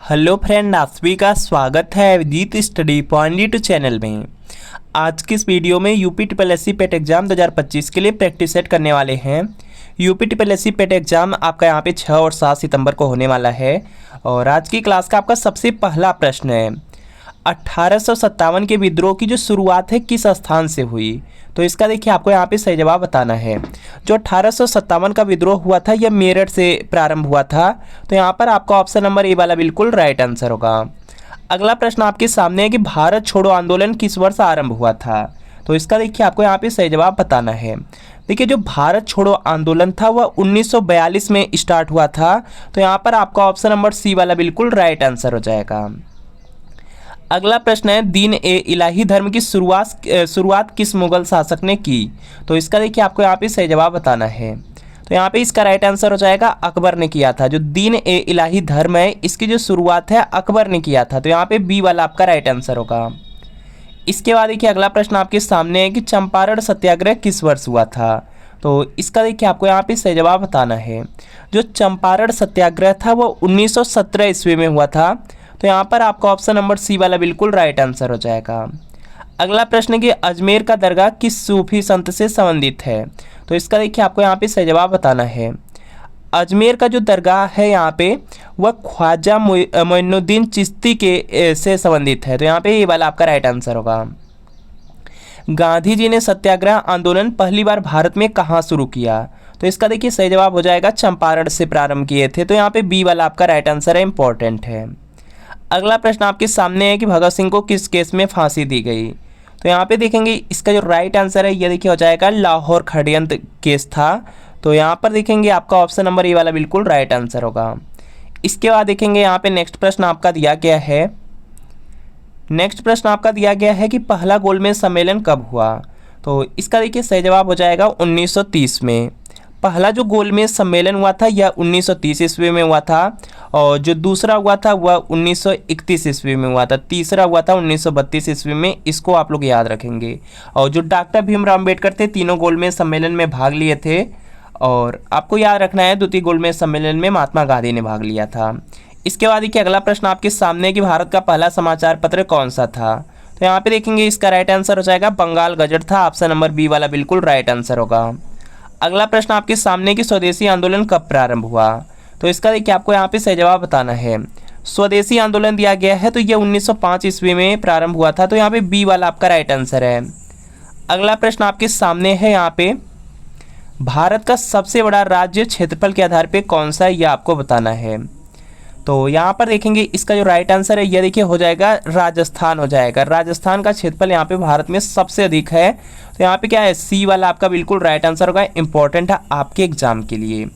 Hello friend, आप सभी का स्वागत है Abhijeet study point YouTube channel में। आज की इस वीडियो में UP triple S C PET exam 2025 के लिए प्रैक्टिस सेट करने वाले हैं। UP triple S C PET exam आपका यहाँ पे 6 और 7 सितंबर को होने वाला है। और आज की क्लास का आपका सबसे पहला प्रश्न है, 1857 के विद्रोह की जो शुरुआत है किस स्थान से हुई। तो इसका देखिए आपको यहाँ पे सही जवाब बताना है। जो 1857 का विद्रोह हुआ था यह मेरठ से प्रारंभ हुआ था। तो यहाँ पर आपका ऑप्शन नंबर ए वाला बिल्कुल राइट आंसर होगा। अगला प्रश्न आपके सामने है कि भारत छोड़ो आंदोलन किस वर्ष आरंभ हुआ था। तो इसका देखिए आपको यहाँ पे सही जवाब बताना है। देखिए जो भारत छोड़ो आंदोलन था वह 1942 में स्टार्ट हुआ था। तो यहाँ पर आपका ऑप्शन नंबर सी वाला बिल्कुल राइट आंसर हो जाएगा। अगला प्रश्न है, दीन ए इलाही धर्म की शुरुआत किस मुगल शासक ने की। तो इसका देखिए आपको यहाँ पे सही जवाब बताना है। तो यहाँ पे इसका राइट आंसर हो जाएगा अकबर ने किया था। जो दीन ए इलाही धर्म है इसकी जो शुरुआत है अकबर ने किया था। तो यहाँ पे बी वाला आपका राइट आंसर होगा। इसके बाद देखिए अगला प्रश्न आपके सामने है कि चंपारण सत्याग्रह किस वर्ष हुआ था। तो इसका देखिए आपको यहाँ पे सही जवाब बताना है। जो चंपारण सत्याग्रह था वो 1917 ईस्वी में हुआ था। तो यहाँ पर आपका ऑप्शन नंबर सी वाला बिल्कुल राइट आंसर हो जाएगा। अगला प्रश्न कि अजमेर का दरगाह किस सूफी संत से संबंधित है। तो इसका देखिए आपको यहाँ पे सही जवाब बताना है। अजमेर का जो दरगाह है यहाँ पे वह ख्वाजा मोइनुद्दीन चिश्ती के से संबंधित है। तो यहाँ पे ये वाला आपका राइट आंसर होगा। गांधी जी ने सत्याग्रह आंदोलन पहली बार भारत में कहाँ शुरू किया। तो इसका देखिए सही जवाब हो जाएगा चंपारण से प्रारंभ किए थे। तो यहाँ पे बी वाला आपका राइट आंसर है, इंपॉर्टेंट है। अगला प्रश्न आपके सामने है कि भगत सिंह को किस केस में फांसी दी गई। तो यहाँ पे देखेंगे इसका जो राइट आंसर है ये देखिए हो जाएगा लाहौर षड्यंत्र केस था। तो यहाँ पर देखेंगे आपका ऑप्शन नंबर ए वाला बिल्कुल राइट आंसर होगा। इसके बाद देखेंगे यहाँ पे नेक्स्ट प्रश्न आपका दिया गया है। नेक्स्ट प्रश्न आपका दिया गया है कि पहला गोलमेज सम्मेलन कब हुआ। तो इसका देखिए सही जवाब हो जाएगा 1930 में। पहला जो गोलमेज सम्मेलन हुआ था यह 1930 ईस्वी में हुआ था। और जो दूसरा हुआ था वह 1931 ईस्वी में हुआ था। तीसरा हुआ था 1932 ईस्वी में। इसको आप लोग याद रखेंगे। और जो डॉक्टर भीमराव अम्बेडकर थे तीनों गोलमेज सम्मेलन में भाग लिए थे। और आपको याद रखना है द्वितीय गोलमेज सम्मेलन में महात्मा गांधी ने भाग लिया था। इसके बाद देखिए अगला प्रश्न आपके सामने कि भारत का पहला समाचार पत्र कौन सा था। तो यहाँ पे देखेंगे इसका राइट आंसर हो जाएगा बंगाल गजट था। ऑप्शन नंबर बी वाला बिल्कुल राइट आंसर होगा। अगला प्रश्न आपके सामने कि स्वदेशी आंदोलन कब प्रारंभ हुआ। तो इसका देखिए आपको यहाँ पे सही जवाब बताना है। स्वदेशी आंदोलन दिया गया है तो ये 1905 ईस्वी में प्रारंभ हुआ था। तो यहाँ पे बी वाला आपका राइट आंसर है। अगला प्रश्न आपके सामने है यहाँ पे, भारत का सबसे बड़ा राज्य क्षेत्रफल के आधार पे कौन सा है यह आपको बताना है। तो यहाँ पर देखेंगे इसका जो राइट आंसर है यह देखिए हो जाएगा राजस्थान हो जाएगा। राजस्थान का क्षेत्रफल यहाँ पे भारत में सबसे अधिक है। तो यहाँ पे क्या है, सी वाला आपका बिल्कुल राइट आंसर होगा, इंपॉर्टेंट है आपके एग्जाम के लिए।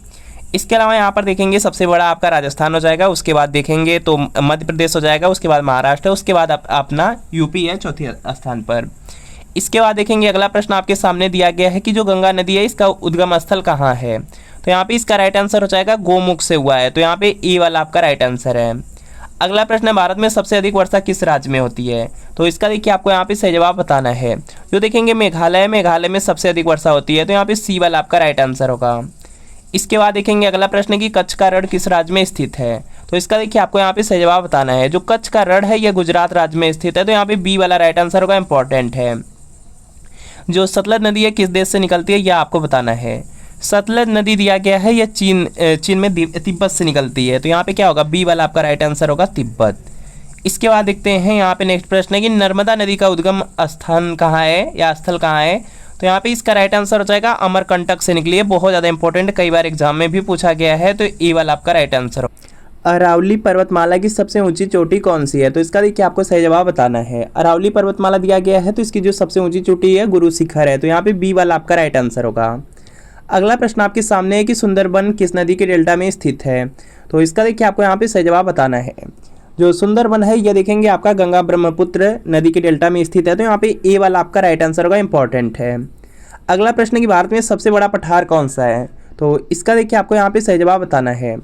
इसके अलावा यहाँ पर देखेंगे सबसे बड़ा आपका राजस्थान हो जाएगा। उसके बाद देखेंगे तो मध्य प्रदेश हो जाएगा। उसके बाद महाराष्ट्र, उसके बाद अपना यूपी है चौथे स्थान पर। इसके बाद देखेंगे अगला प्रश्न आपके सामने दिया गया है कि जो गंगा नदी है इसका उद्गम स्थल कहाँ है। तो यहाँ पे इसका राइट आंसर हो जाएगा गोमुख से हुआ है। तो यहाँ पे ए वाला आपका राइट आंसर है। अगला प्रश्न है, भारत में सबसे अधिक वर्षा किस राज्य में होती है। तो इसका देखिए आपको यहाँ पे सही जवाब बताना है। जो देखेंगे मेघालय में सबसे अधिक वर्षा होती है। तो यहाँ पे सी वाला आपका राइट आंसर होगा। इसके बाद देखेंगे अगला प्रश्न कि कच्छ का रण किस राज्य में स्थित है। तो इसका देखिए आपको यहाँ पे सही जवाब बताना है। जो कच्छ का रण है यह गुजरात राज्य में स्थित है। तो यहाँ पे बी वाला राइट आंसर होगा, इंपॉर्टेंट है। जो सतलज नदी है किस देश से निकलती है यह आपको बताना है। सतलज नदी दिया गया है यह चीन में तिब्बत से निकलती है। तो यहाँ पे क्या होगा, बी वाला आपका राइट आंसर होगा, तिब्बत। इसके बाद देखते हैं यहाँ पे नेक्स्ट प्रश्न है कि नर्मदा नदी का उद्गम स्थान कहाँ है या स्थल कहाँ है। तो यहाँ पे इसका राइट आंसर हो जाएगा अमरकंटक से निकली है। बहुत ज़्यादा इंपॉर्टेंट, कई बार एग्जाम में भी पूछा गया है। तो ए वाला आपका राइट आंसर हो। अरावली पर्वतमाला की सबसे ऊंची चोटी कौन सी है। तो इसका देखिए आपको सही जवाब बताना है। अरावली पर्वतमाला दिया गया है तो इसकी जो सबसे ऊंची चोटी है गुरु शिखर है। तो यहाँ पे बी वाला आपका राइट आंसर होगा। अगला प्रश्न आपके सामने है कि सुंदरबन किस नदी के डेल्टा में स्थित है। तो इसका देखिए आपको यहाँ पे सही जवाब बताना है। जो सुंदरबन है यह देखेंगे आपका गंगा ब्रह्मपुत्र नदी के डेल्टा में स्थित है। तो यहाँ पे ए वाला आपका राइट आंसर होगा, इंपॉर्टेंट है। अगला प्रश्न कि भारत में सबसे बड़ा पठार कौन सा है। तो इसका देखिए आपको यहाँ पे सही जवाब बताना है।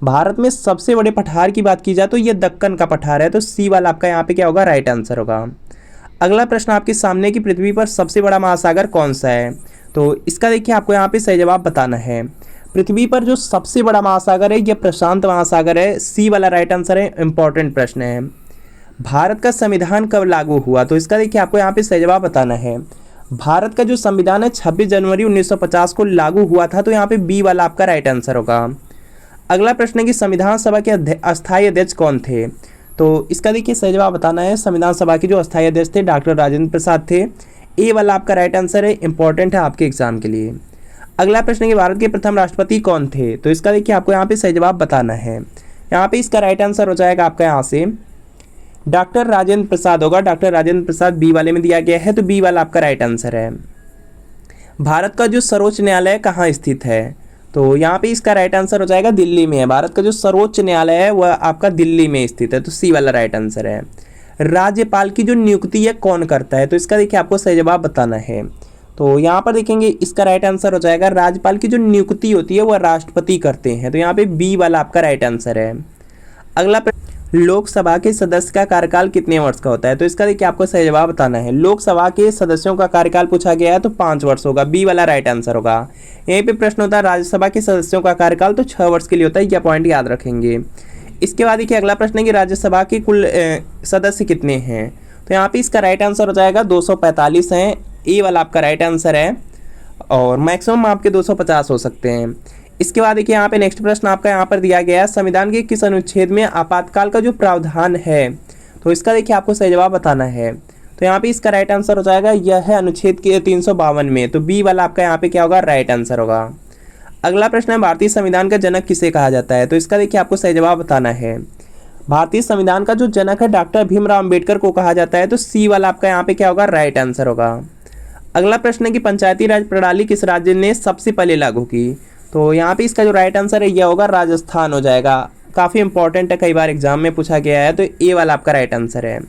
भारत में सबसे बड़े पठार की बात की जाए तो ये दक्कन का पठार है। तो सी वाला आपका यहाँ पे क्या होगा, राइट आंसर होगा। अगला प्रश्न आपके सामने कि पृथ्वी पर सबसे बड़ा महासागर कौन सा है। तो इसका देखिए आपको यहाँ पे सही जवाब बताना है। पृथ्वी पर जो सबसे बड़ा महासागर है यह प्रशांत महासागर है, सी वाला राइट आंसर है। इंपॉर्टेंट प्रश्न है। भारत का संविधान कब लागू हुआ? तो इसका देखिए आपको यहाँ पे सही जवाब बताना है। भारत का जो संविधान है 26 जनवरी 1950 को लागू हुआ था, तो यहाँ पे बी वाला आपका राइट आंसर होगा। अगला प्रश्न है कि संविधान सभा के अस्थायी अध्यक्ष कौन थे? तो इसका देखिए सही जवाब बताना है। संविधान सभा के जो अस्थायी अध्यक्ष थे डॉक्टर राजेंद्र प्रसाद थे। ए वाला आपका राइट आंसर है, इंपॉर्टेंट है आपके एग्जाम के लिए। अगला प्रश्न है कि भारत के प्रथम राष्ट्रपति कौन थे? तो इसका देखिए आपको यहाँ पे सही जवाब बताना है। यहाँ पे इसका राइट आंसर हो जाएगा आपका यहाँ से डॉक्टर राजेंद्र प्रसाद होगा। डॉक्टर राजेंद्र प्रसाद बी वाले में दिया गया है, तो बी वाला आपका राइट आंसर है। भारत का जो सर्वोच्च न्यायालय कहाँ स्थित है? तो यहाँ पे इसका राइट आंसर हो जाएगा दिल्ली में है। भारत का जो सर्वोच्च न्यायालय है वह आपका दिल्ली में स्थित है, तो सी वाला राइट आंसर है। राज्यपाल की जो नियुक्ति है कौन करता है? तो इसका देखिए आपको सही जवाब बताना है। तो यहाँ पर देखेंगे इसका राइट आंसर हो जाएगा राज्यपाल की जो नियुक्ति होती है वह राष्ट्रपति करते हैं, तो यहाँ पे बी वाला आपका राइट आंसर है। अगला लोकसभा के सदस्य का कार्यकाल कितने वर्ष का होता है? तो इसका देखिए आपको सही जवाब बताना है। लोकसभा के सदस्यों का कार्यकाल पूछा गया है तो 5 वर्ष होगा, बी वाला राइट आंसर होगा। यहीं पे प्रश्न होता है राज्यसभा के सदस्यों का कार्यकाल, तो 6 वर्ष के लिए होता है, यह पॉइंट याद रखेंगे। इसके बाद देखिए अगला प्रश्न है कि राज्यसभा के कुल सदस्य कितने हैं? तो यहाँ पे इसका राइट आंसर हो जाएगा 245 हैं, ए वाला आपका राइट आंसर है। और मैक्सिमम आपके 250 हो सकते हैं। इसके बाद देखिए यहाँ पे नेक्स्ट प्रश्न आपका यहाँ पर दिया गया है, संविधान के किस अनुच्छेद में आपातकाल का जो प्रावधान है? तो इसका देखिए आपको सही जवाब बताना है। तो यहाँ पे इसका राइट आंसर हो जाएगा यह है अनुच्छेद के 352 में, तो बी वाला आपका यहाँ पे क्या होगा? राइट आंसर होगा। अगला प्रश्न है भारतीय संविधान का जनक किसे कहा जाता है? तो इसका देखिए आपको सही जवाब बताना है। भारतीय संविधान का जो जनक है डॉक्टर भीमराव अम्बेडकर को कहा जाता है, तो सी वाला आपका यहाँ पे क्या होगा? राइट आंसर होगा। अगला प्रश्न है कि पंचायती राज प्रणाली किस राज्य ने सबसे पहले लागू की? तो यहाँ पे इसका जो राइट आंसर है यह होगा राजस्थान हो जाएगा। काफ़ी इंपॉर्टेंट है, कई बार एग्जाम में पूछा गया है, तो ए वाला आपका राइट आंसर है।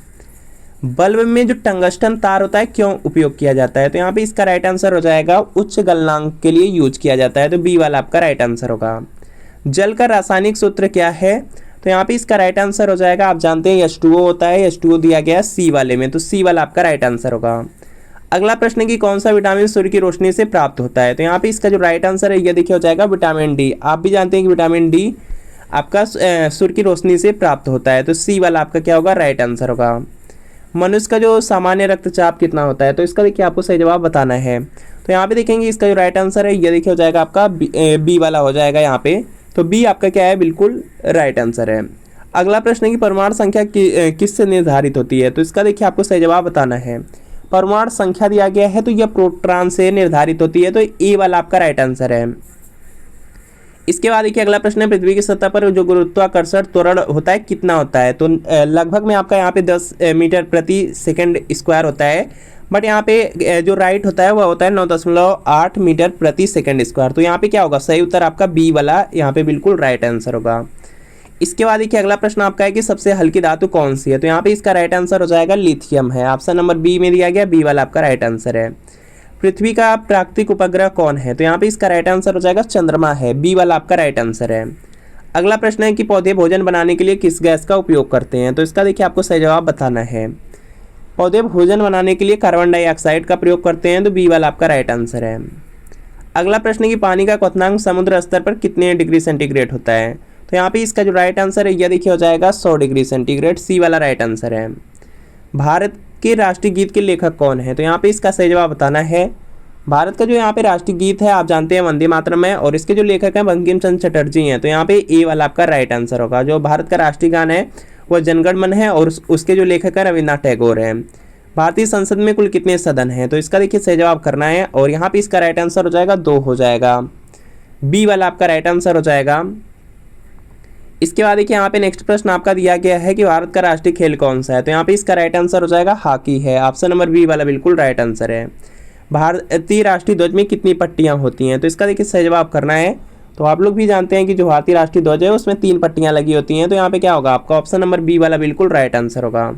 बल्ब में जो टंगस्टन तार होता है क्यों उपयोग किया जाता है? तो यहाँ पे इसका राइट आंसर हो जाएगा उच्च गलनांक के लिए यूज किया जाता है, तो बी वाला आपका राइट आंसर होगा। जल का रासायनिक सूत्र क्या है? तो यहाँ पे इसका राइट आंसर हो जाएगा, आप जानते हैं H2O होता है, H2O दिया गया है सी वाले में, तो सी वाला आपका राइट आंसर होगा। अगला प्रश्न है कि कौन सा विटामिन सूर्य की रोशनी से प्राप्त होता है? तो यहाँ पे इसका जो राइट आंसर है यह देखिए हो जाएगा विटामिन डी। आप भी जानते हैं कि विटामिन डी आपका सूर्य की रोशनी से प्राप्त होता है, तो सी वाला आपका क्या होगा? राइट आंसर होगा। मनुष्य का जो सामान्य रक्तचाप कितना होता है? तो इसका देखिए आपको सही जवाब बताना है। तो यहाँ पे देखेंगे इसका जो राइट आंसर है यह देखिए हो जाएगा आपका बी वाला हो जाएगा यहाँ पे, तो बी आपका क्या है? बिल्कुल राइट आंसर है। अगला प्रश्न है कि परमाणु संख्या किससे निर्धारित होती है? तो इसका देखिए आपको सही जवाब बताना है। परमाणु संख्या दिया गया है तो यह प्रोटॉन से निर्धारित होती है, तो ए वाला आपका राइट आंसर है। इसके बाद देखिए अगला प्रश्न है पृथ्वी की सतह पर जो गुरुत्वाकर्षण त्वरण होता है कितना होता है? तो लगभग में आपका यहाँ पे 10 मीटर प्रति सेकंड स्क्वायर होता है, बट यहाँ पे जो राइट होता है वह होता है 9.8 मीटर प्रति सेकंड स्क्वायर, तो यहाँ पे क्या होगा? सही उत्तर आपका बी वाला यहाँ पे बिल्कुल राइट आंसर होगा। इसके बाद देखिए अगला प्रश्न आपका है कि सबसे हल्की धातु कौन सी है? तो यहाँ पे इसका राइट आंसर हो जाएगा लिथियम है, ऑप्शन नंबर बी में दिया गया, बी वाला आपका राइट आंसर है। पृथ्वी का प्राकृतिक उपग्रह कौन है? तो यहाँ पे इसका राइट आंसर हो जाएगा चंद्रमा है, बी वाला आपका राइट आंसर है। अगला प्रश्न है कि पौधे भोजन बनाने के लिए किस गैस का उपयोग करते हैं? तो इसका देखिए आपको सही जवाब बताना है। पौधे भोजन बनाने के लिए कार्बन डाइऑक्साइड का प्रयोग करते हैं, तो बी वाला आपका राइट आंसर है। अगला प्रश्न है कि पानी का क्वथनांक समुद्र स्तर पर कितने डिग्री सेंटीग्रेड होता है? तो यहाँ पे इसका जो राइट आंसर है यह देखिए हो जाएगा 100 डिग्री सेंटीग्रेड, सी वाला राइट आंसर है। भारत के राष्ट्रीय गीत के लेखक कौन है? तो यहाँ पे इसका सही जवाब बताना है। भारत का जो यहाँ पे राष्ट्रीय गीत है आप जानते हैं वंदे मातरम है, और इसके जो लेखक हैं बंकिम चंद्र चटर्जी हैं, तो यहाँ पे ए वाला आपका राइट आंसर होगा। जो भारत का राष्ट्रीय गान है वह जनगण मन है, और उसके जो लेखक है रविन्द्रनाथ टैगोर हैं। भारतीय संसद में कुल कितने सदन हैं? तो इसका देखिए सही जवाब करना है, और यहाँ पे इसका राइट आंसर हो जाएगा 2 हो जाएगा, बी वाला आपका राइट आंसर हो जाएगा। इसके बाद देखिए यहाँ पे नेक्स्ट प्रश्न आपका दिया गया है कि भारत का राष्ट्रीय खेल कौन सा है? तो यहाँ पे इसका राइट आंसर हो जाएगा हॉकी है, ऑप्शन नंबर बी वाला बिल्कुल राइट आंसर है। भारतीय राष्ट्रीय ध्वज में कितनी पट्टियाँ होती हैं? तो इसका देखिए सही जवाब करना है। तो आप लोग भी जानते हैं कि जो भारतीय राष्ट्रीय ध्वज है उसमें 3 पट्टियाँ लगी होती हैं, तो यहाँ पे क्या होगा? आपका ऑप्शन नंबर बी वाला बिल्कुल राइट आंसर होगा।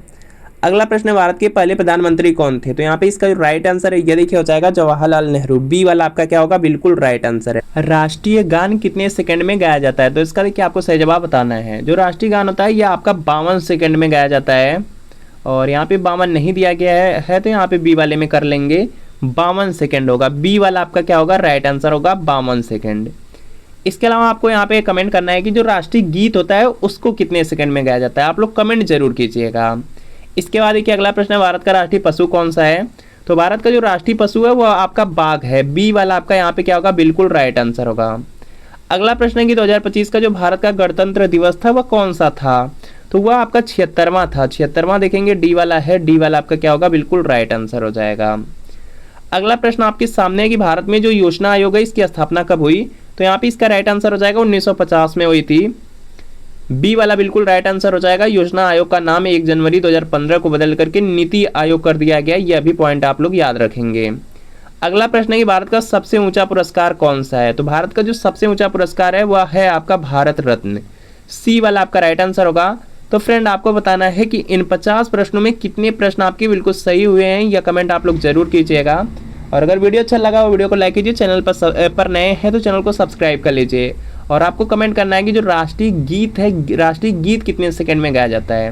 अगला प्रश्न है भारत के पहले प्रधानमंत्री कौन थे? तो यहाँ पे इसका जो राइट आंसर है ये देखिए हो जाएगा जवाहरलाल नेहरू, बी वाला आपका क्या होगा? बिल्कुल राइट आंसर है। राष्ट्रीय गान कितने सेकंड में गाया जाता है? तो इसका देखिए आपको सही जवाब बताना है। जो राष्ट्रीय गान होता है यह आपका 52 सेकंड में गाया जाता है, और यहाँ पे 52 नहीं दिया गया है तो यहाँ पे बी वाले में कर लेंगे, 52 सेकंड होगा, बी वाला आपका क्या होगा? राइट आंसर होगा 52 सेकंड। इसके अलावा आपको यहाँ पे कमेंट करना है कि जो राष्ट्रीय गीत होता है उसको कितने सेकंड में गाया जाता है। आप लोग कमेंट जरूर कीजिएगा। इसके बाद देखिए अगला प्रश्न है, भारत का राष्ट्रीय पशु कौन सा है। तो भारत का जो राष्ट्रीय पशु है वो आपका बाघ है। बी वाला आपका यहाँ पे क्या होगा, बिल्कुल राइट आंसर होगा। अगला प्रश्न है कि 2025 का जो भारत का गणतंत्र दिवस था वह कौन सा था। तो वह आपका 76वां था। 76वां देखेंगे, डी वाला है। डी वाला आपका क्या होगा, बिल्कुल राइट आंसर हो जाएगा। अगला प्रश्न आपके सामने है कि भारत में जो योजना आयोग है इसकी स्थापना कब हुई। तो यहाँ पे इसका राइट आंसर हो जाएगा 1950 में हुई थी। बी वाला बिल्कुल राइट आंसर हो जाएगा। योजना आयोग का नाम 1 जनवरी 2015 को बदल करके नीति आयोग कर दिया गया। यह भी पॉइंट आप लोग याद रखेंगे। अगला प्रश्न है कि भारत का सबसे ऊंचा पुरस्कार कौन सा है। तो भारत का जो सबसे ऊंचा पुरस्कार है वह है आपका भारत रत्न। सी वाला आपका राइट आंसर होगा। तो फ्रेंड आपको बताना है कि इन 50 प्रश्नों में कितने प्रश्न आपके बिल्कुल सही हुए हैं, या कमेंट आप लोग जरूर कीजिएगा। और अगर वीडियो अच्छा लगा हो वीडियो को लाइक कीजिए, चैनल पर नए हैं तो चैनल को सब्सक्राइब कर लीजिए। और आपको कमेंट करना है कि जो राष्ट्रीय गीत है, राष्ट्रीय गीत कितने सेकंड में गाया जाता है।